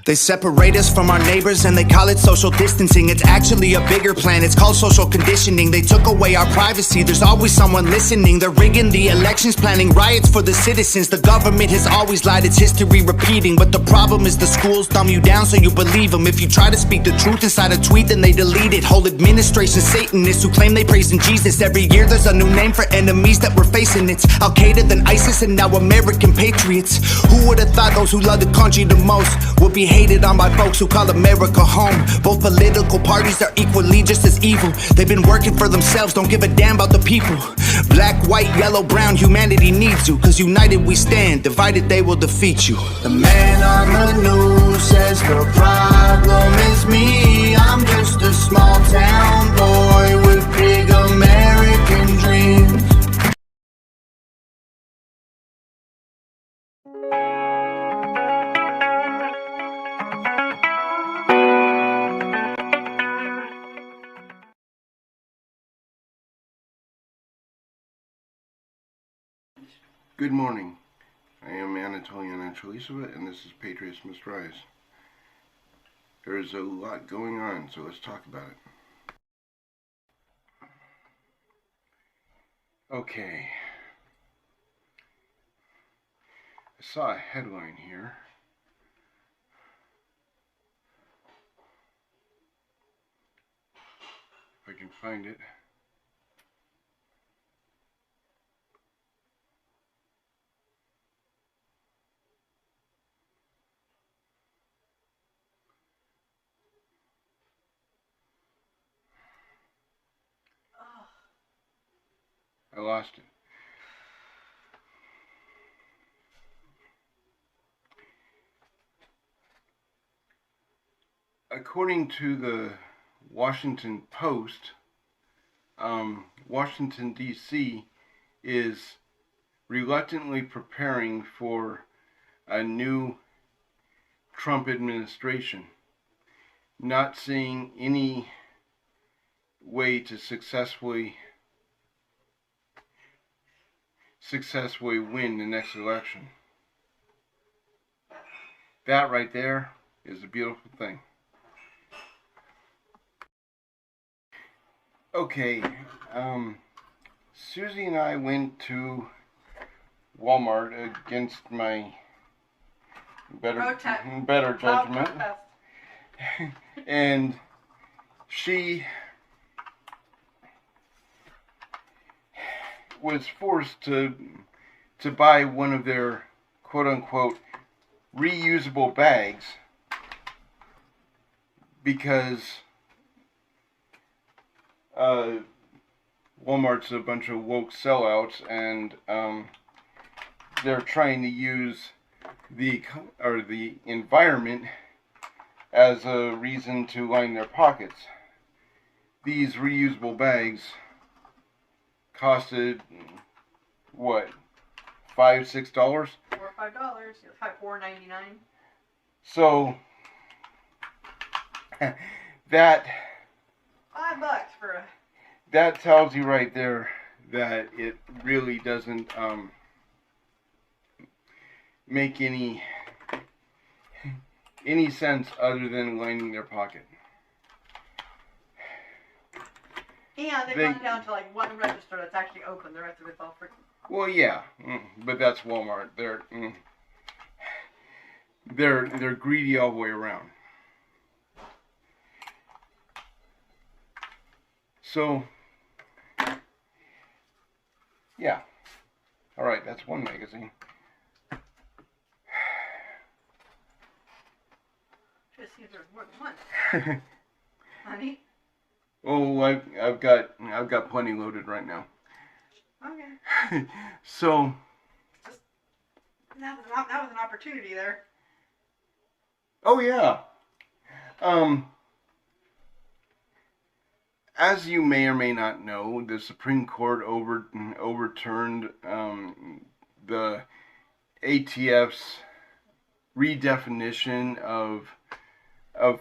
They separate us from our neighbors and they call it social distancing. It's actually a bigger plan, it's called social conditioning. They took away our privacy, there's always someone listening. They're rigging the elections, planning riots for the citizens. The government has always lied, it's history repeating. But the problem is the schools dumb you down so you believe them. If you try to speak the truth inside a tweet, then they delete it. Whole administration Satanists who claim they praise in Jesus. Every year there's a new name for enemies that we're facing. It's Al-Qaeda, then ISIS, and now American patriots. Who would have thought those who love the country the most would be hated on by folks who call America home? Both political parties are equally just as evil. They've been working for themselves, don't give a damn about the people. Black, white, yellow, brown, humanity needs you. Cause united we stand, divided they will defeat you. The man on the news says the problem is me. I'm just a small town boy with big American dreams. Good morning. I am Anatolian Angelisova, and this is Patriots Must Rise. There's a lot going on, so let's talk about it. Okay. I saw a headline here. If I can find it. I lost it. According to the Washington Post, Washington, D.C. is reluctantly preparing for a new Trump administration, not seeing any way to successfully win the next election. That right there is a beautiful thing. Okay, Susie and I went to Walmart against my better judgment, and she was forced to buy one of their quote-unquote reusable bags because Walmart's a bunch of woke sellouts, and they're trying to use the environment as a reason to line their pockets. These reusable bags costed what, $5, $6? $4 or $5. It's like $4.99. So that $5 for a. That tells you right there that it really doesn't make any sense other than lining their pocket. And they've gone down to like one register that's actually open. The rest of it's all freaking. Well, yeah, but that's Walmart. They're greedy all the way around. So, yeah. All right, that's one magazine. Just see if there's more than one. Honey. Oh, I've got plenty loaded right now. Okay. So. That was an opportunity there. Oh yeah. As you may or may not know, the Supreme Court overturned the ATF's redefinition of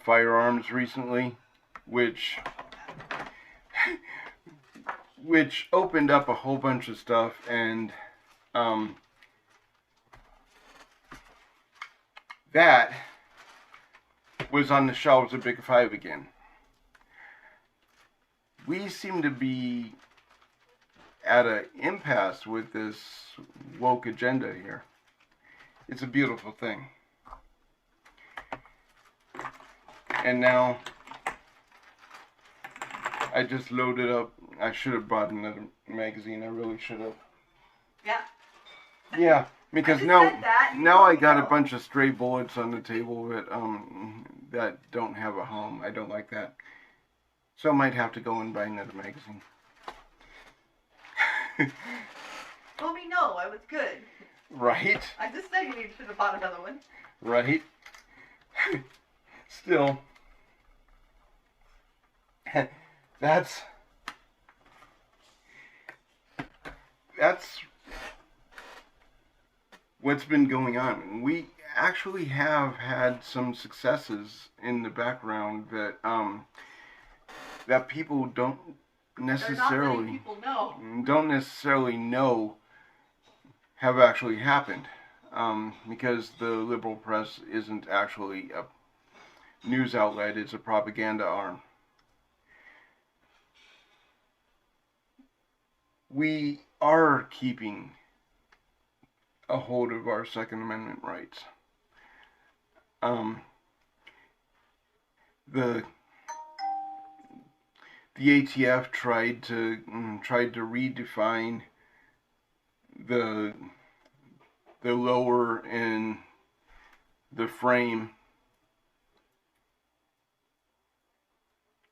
firearms recently, which opened up a whole bunch of stuff, and that was on the shelves of Big Five again. We seem to be at an impasse with this woke agenda here. It's a beautiful thing. And now I just loaded up. I should have brought another magazine. I really should have. Yeah. Yeah, because I just now said that, and you I told me got a no. bunch of stray bullets on the table that don't have a home. I don't like that. So I might have to go and buy another magazine. Told me no, I was good. Right? I just said you should have bought another one. Right? Still, that's what's been going on. We actually have had some successes in the background that that people don't There's not necessarily many people know. know have actually happened, because the liberal press isn't actually a news outlet, it's a propaganda arm. We are keeping a hold of our Second Amendment rights. The ATF tried to redefine the lower in the frame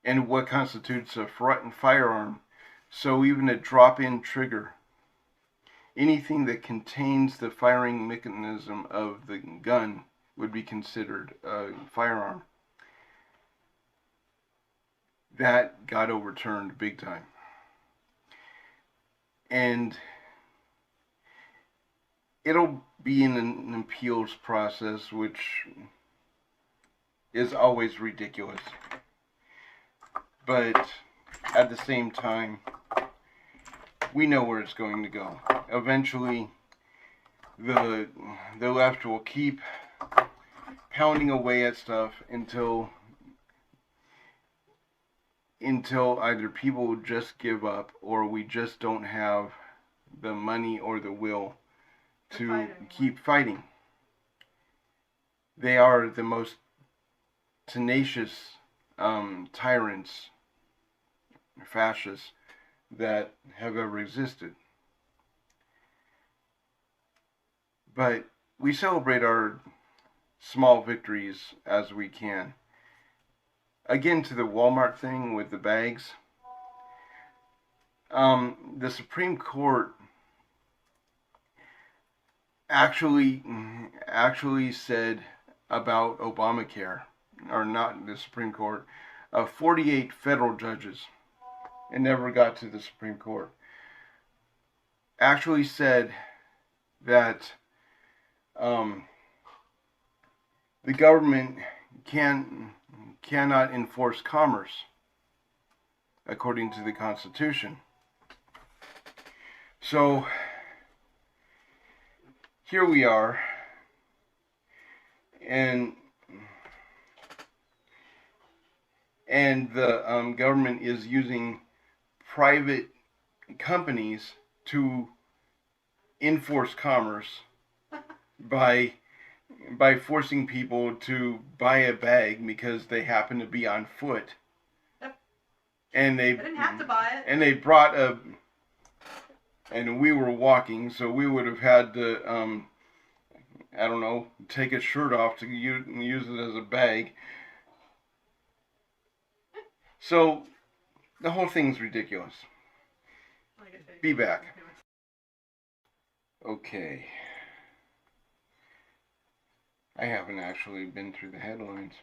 and what constitutes a firearm. So even a drop-in trigger, anything that contains the firing mechanism of the gun, would be considered a firearm. That got overturned big time. And it'll be in an appeals process, which is always ridiculous. But at the same time, we know where it's going to go. Eventually, the left will keep pounding away at stuff until either people just give up or we just don't have the money or the will to keep fighting. They are the most tenacious tyrants, fascists that have ever existed. But we celebrate our small victories as we can. Again, to the Walmart thing with the bags. The Supreme Court actually said about Obamacare, or not the Supreme Court, 48 federal judges, it never got to the Supreme Court, actually said that the government cannot enforce commerce according to the Constitution. So here we are, and the government is using private companies to enforce commerce by forcing people to buy a bag because they happen to be on foot. Yep. And they didn't have to buy it. And they brought and we were walking, so we would have had to, I don't know, take a shirt off to use it as a bag. So the whole thing's ridiculous. Be back. Okay. I haven't actually been through the headlines.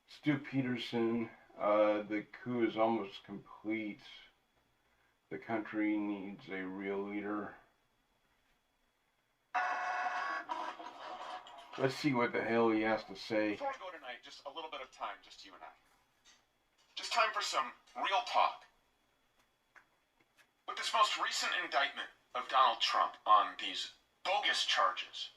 Stu Peterson, the coup is almost complete. The country needs a real leader. Let's see what the hell he has to say. Before we go tonight, just a little bit of time, just you and I. Just time for some real talk. With this most recent indictment of Donald Trump on these bogus charges,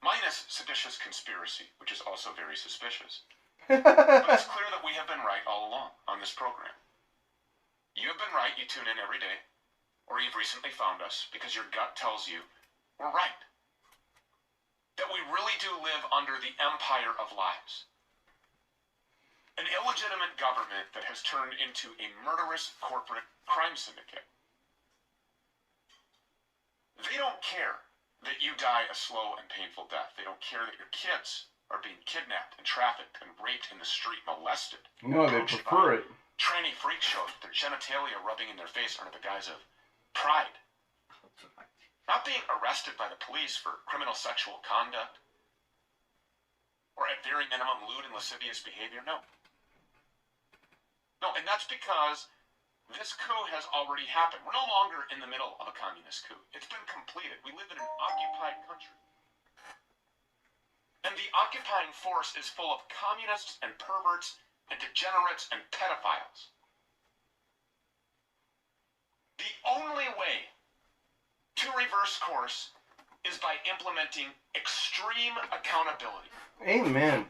minus seditious conspiracy, which is also very suspicious. But it's clear that we have been right all along on this program. You have been right, you tune in every day, or you've recently found us because your gut tells you we're right. That we really do live under the empire of lies. An illegitimate government that has turned into a murderous corporate crime syndicate. They don't care that you die a slow and painful death. They don't care that your kids are being kidnapped and trafficked and raped in the street, molested. No, they approached prefer by it. Tranny freak shows with their genitalia rubbing in their face under the guise of pride. Not being arrested by the police for criminal sexual conduct or at very minimum lewd and lascivious behavior. No. No, and that's because this coup has already happened. We're no longer in the middle of a communist coup. It's been completed. We live in an occupied country. And the occupying force is full of communists and perverts and degenerates and pedophiles. The only way to reverse course is by implementing extreme accountability. Amen.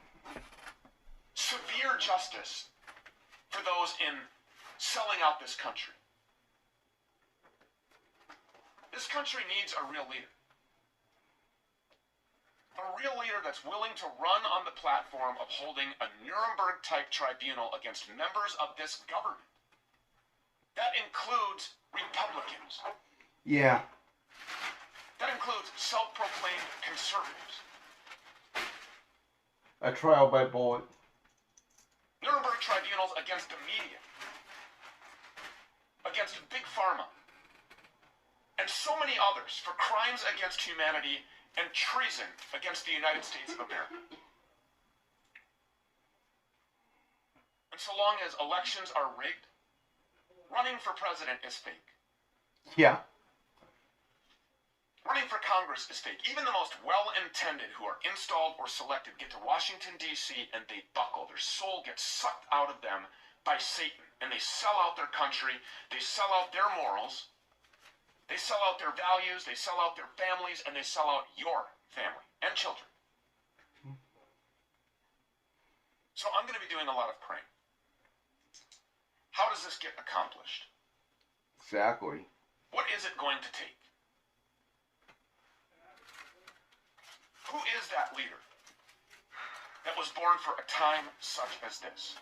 Severe justice for those in selling out this country. This country needs a real leader. A real leader that's willing to run on the platform of holding a Nuremberg-type tribunal against members of this government. That includes Republicans. Yeah. That includes self-proclaimed conservatives. A trial by bullet. Nuremberg tribunals against the media, against Big Pharma, and so many others for crimes against humanity and treason against the United States of America. And so long as elections are rigged, running for president is fake. Yeah. Running for Congress is fake. Even the most well-intended who are installed or selected get to Washington, D.C. and they buckle. Their soul gets sucked out of them by Satan. And they sell out their country. They sell out their morals. They sell out their values. They sell out their families. And they sell out your family and children. So I'm going to be doing a lot of praying. How does this get accomplished? Exactly. What is it going to take? Who is that leader that was born for a time such as this?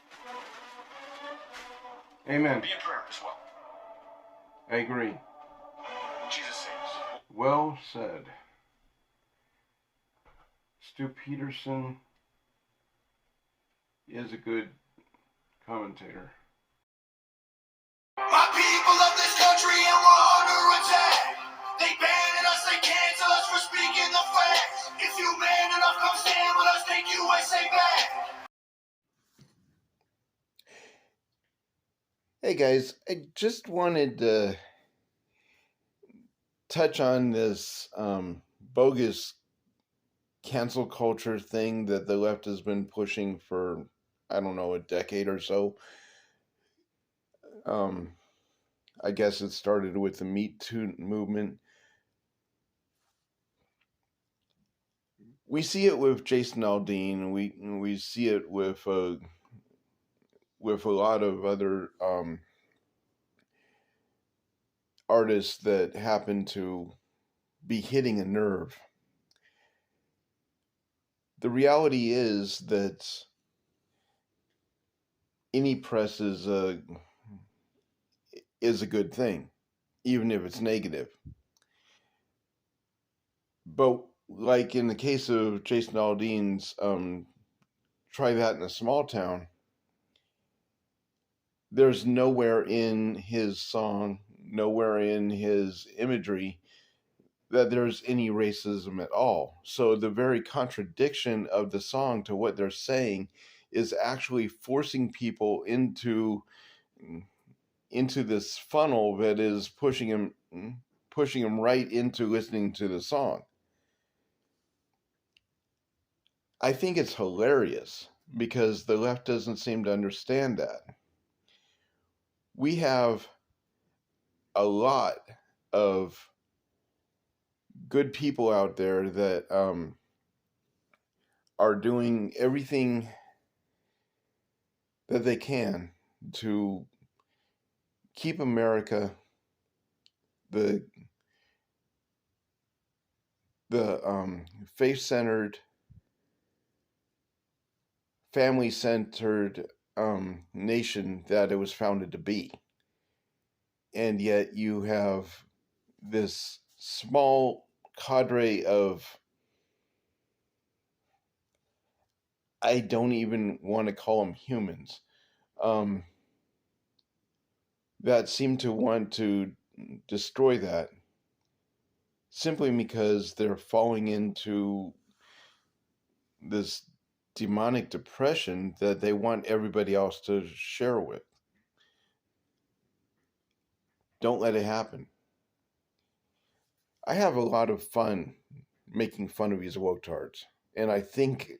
Amen. Be in prayer as well. I agree. Jesus saves. Well said. Stu Peterson is a good commentator. My people of this country and we're under attack. They banning us, they cancel us for speaking the facts. If you man enough, come stand with us, take USA back. Hey guys, I just wanted to touch on this bogus cancel culture thing that the left has been pushing for, I don't know, a decade or so. I guess it started with the Me Too movement. We see it with Jason Aldean. We see it with a lot of other artists that happen to be hitting a nerve. The reality is that any press is a good thing, even if it's negative. But like in the case of Jason Aldean's Try That in a Small Town, there's nowhere in his song, nowhere in his imagery that there's any racism at all. So the very contradiction of the song to what they're saying is actually forcing people into this funnel that is pushing them right into listening to the song. I think it's hilarious because the left doesn't seem to understand that. We have a lot of good people out there that are doing everything that they can to keep America the faith-centered, family-centered nation that it was founded to be. And yet you have this small cadre of, I don't even want to call them humans, that seem to want to destroy that simply because they're falling into this demonic depression that they want everybody else to share with. Don't let it happen. I have a lot of fun making fun of these woketards, and I think,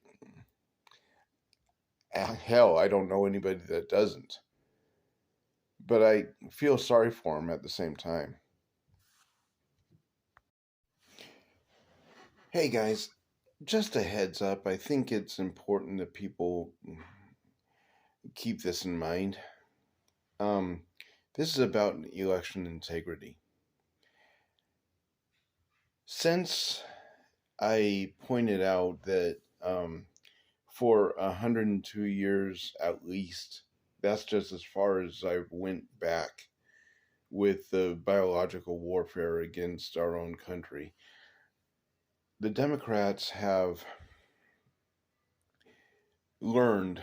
hell, I don't know anybody that doesn't. But I feel sorry for them at the same time. Hey guys, just a heads up, I think it's important that people keep this in mind. This is about election integrity. Since I pointed out that for 102 years at least, that's just as far as I went back with the biological warfare against our own country, the Democrats have learned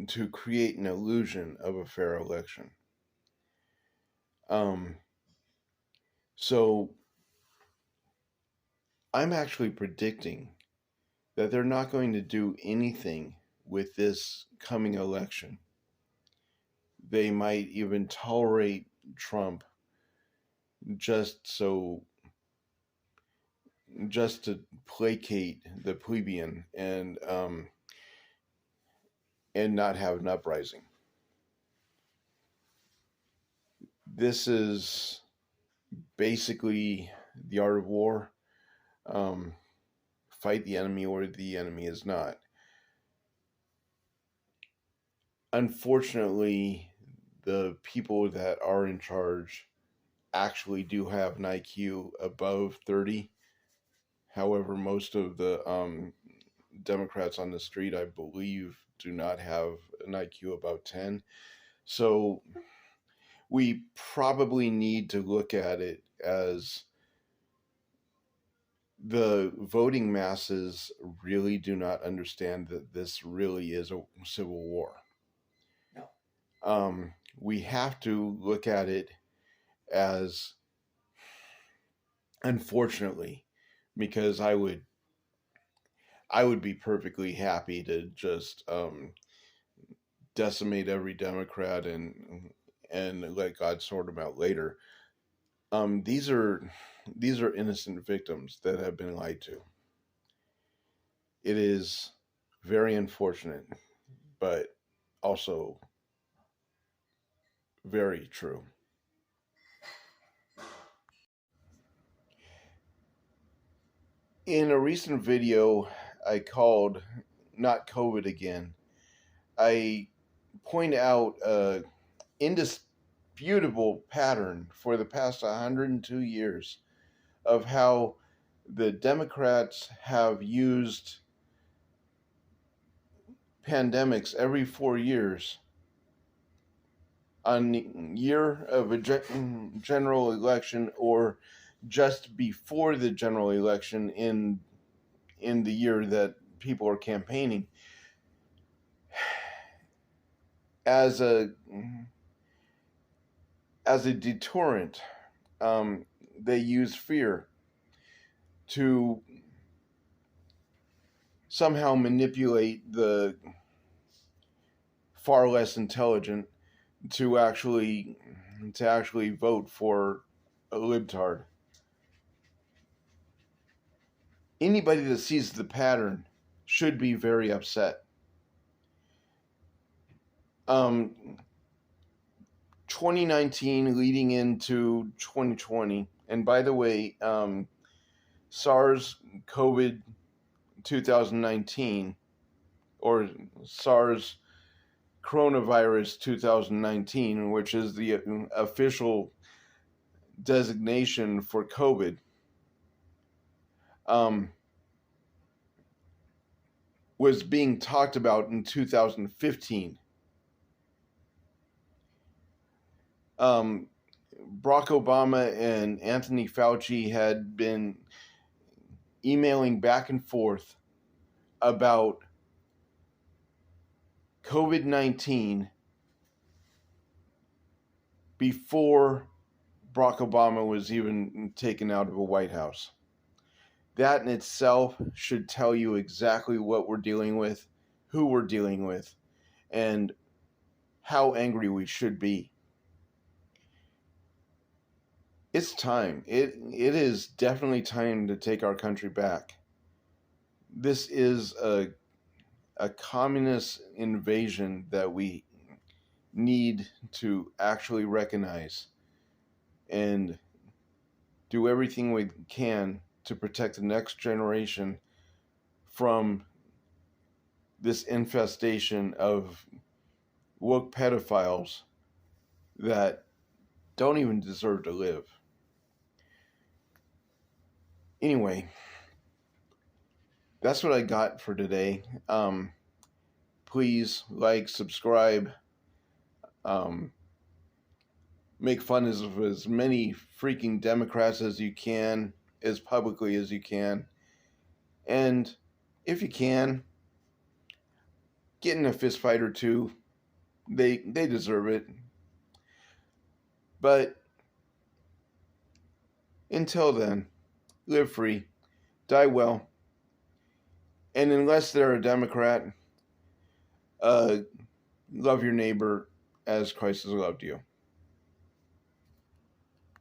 to create an illusion of a fair election. So I'm actually predicting that they're not going to do anything with this coming election. They might even tolerate Trump just to placate the plebeian and not have an uprising. This is basically the art of war. Fight the enemy or the enemy is not. Unfortunately, the people that are in charge actually do have an IQ above 30. However, most of the Democrats on the street, I believe, do not have an IQ above 10. So we probably need to look at it as the voting masses really do not understand that this really is a civil war. No. We have to look at it as, unfortunately, because I would be perfectly happy to just decimate every Democrat and let God sort them out later. These are innocent victims that have been lied to. It is very unfortunate, but also very true. In a recent video I called Not COVID Again, I point out an indisputable pattern for the past 102 years of how the Democrats have used pandemics every 4 years on the year of a general election or just before the general election in the year that people are campaigning as a deterrent. They use fear to somehow manipulate the far less intelligent to actually vote for a libtard. Anybody that sees the pattern should be very upset. 2019 leading into 2020, and by the way, SARS, COVID, 2019, or SARS coronavirus 2019, which is the official designation for COVID, was being talked about in 2015. Barack Obama and Anthony Fauci had been emailing back and forth about COVID-19 before Barack Obama was even taken out of the White House. That in itself should tell you exactly what we're dealing with, who we're dealing with, and how angry we should be. It's time. It is definitely time to take our country back. This is a communist invasion that we need to actually recognize and do everything we can to protect the next generation from this infestation of woke pedophiles that don't even deserve to live. Anyway, that's what I got for today. Please like, subscribe, make fun of as many freaking Democrats as you can, as publicly as you can. And if you can, get in a fist fight or two. They deserve it. But until then, live free, die well, and unless they're a Democrat, love your neighbor as Christ has loved you.